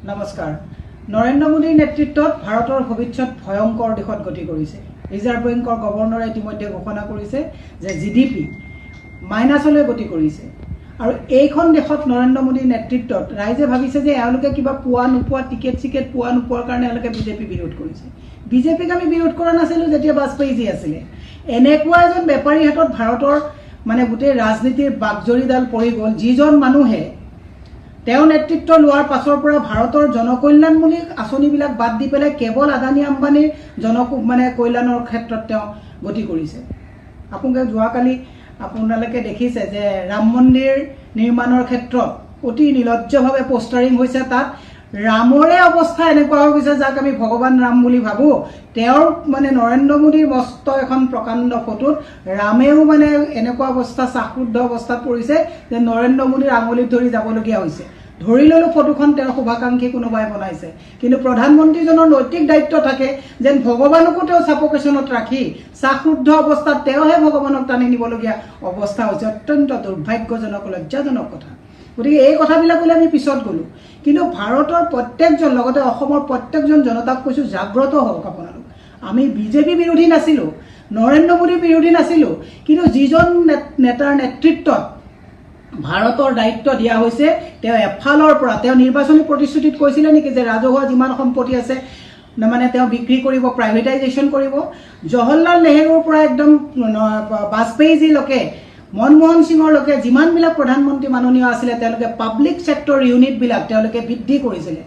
নমস্কাৰ। নৰেন্দ্ৰ মোদীৰ নেতৃত্বত ভাৰতৰ ভৱিষ্যত ভয়ংকৰ দিশত গতি কৰিছে। ৰিজাৰ্ভ বেংকৰ গভৰ্ণৰে ইতিমধ্যে ঘোষণা কৰিছে যে জিডিপি মাইনাছলৈ গতি কৰিছে। আৰু এইখন দেশত নৰেন্দ্ৰ মোদীৰ নেতৃত্বত ৰাইজে ভাবিছে যে এওঁলোকে কিবা পোৱা নোপোৱা টিকেট পোৱা নোপোৱাৰ কাৰণে এওঁলোকে বিজেপি বিৰোধ কৰিছে। বিজেপিক আমি বিৰোধ কৰা নাছিলোঁ যেতিয়া বাজপেয়ীজী আছিলে। এনেকুৱা এজন বেপাৰীৰ হাতত ভাৰতৰ গোটেই ৰাজনীতিৰ বাগজৰীডাল পৰি গ'ল, যিজন মানুহে তেওঁ নেতৃত্ব লোৱাৰ পাছৰ পৰা ভাৰতৰ জনকল্যাণমূলক আঁচনিবিলাক বাদ দি পেলাই কেৱল আদানী আম্বানীৰ কল্যাণৰ ক্ষেত্ৰত তেওঁ গতি কৰিছে। আপোনালোকে দেখিছে যে ৰাম মন্দিৰ নিৰ্মাণৰ ক্ষেত্ৰত অতি নিলজ্জভাৱে পোষ্টাৰিং হৈছে। তাত ৰামৰে অৱস্থা এনেকুৱা হৈ গৈছে যাক আমি ভগৱান ৰাম বুলি ভাবোঁ। তেওঁৰ নৰেন্দ্ৰ মোদীৰ মস্ত এখন প্ৰকাণ্ড ফটোত ৰামেও এনেকুৱা অৱস্থা শ্বাসৰুদ্ধ অৱস্থাত পৰিছে যে নৰেন্দ্ৰ মোদীৰ আঙুলিত ধৰি যাবলগীয়া হৈছে। ধৰি ল'লো ফটোখন তেওঁৰ শুভাকাংক্ষী কোনোবাই বনাইছে, কিন্তু প্ৰধানমন্ত্ৰীজনৰ নৈতিক দায়িত্ব থাকে যেন ভগৱানকো তেওঁ ছাফোকেশ্যনত ৰাখি শ্বাসৰুদ্ধ অৱস্থাত তেওঁহে ভগৱানক টানি নিবলগীয়া অৱস্থা হৈছে। অত্যন্ত দুৰ্ভাগ্যজনক, লজ্জাজনক কথা। গতিকে এই কথাবিলাকলৈ আমি পিছত গ'লোঁ, কিন্তু ভাৰতৰ প্ৰত্যেকজন, লগতে অসমৰ প্ৰত্যেকজন জনতাক কৈছোঁ, জাগ্ৰত হওক আপোনালোক। আমি বিজেপি বিৰোধী নাছিলোঁ, নৰেন্দ্ৰ মোদীৰ বিৰোধী নাছিলোঁ, কিন্তু যিজন নেতাৰ নেতৃত্বত ভাৰতৰ দায়িত্ব দিয়া হৈছে, তেওঁ এফালৰ পৰা তেওঁ নিৰ্বাচনী প্ৰতিশ্ৰুতিত কৈছিলে নেকি যে ৰাজহুৱা যিমান সম্পত্তি আছে তেওঁ বিক্ৰী কৰিব, প্ৰাইভেটাইজেশ্যন কৰিব। জৱাহৰলাল নেহৰুৰ পৰা একদম বাজপেয়ীজীলৈকে, মনমোহন সিঙৰলৈকে যিমানবিলাক প্ৰধানমন্ত্ৰী মাননীয় আছিলে তেওঁলোকে পাব্লিক ছেক্টৰ ইউনিটবিলাক তেওঁলোকে বৃদ্ধি কৰিছিলে।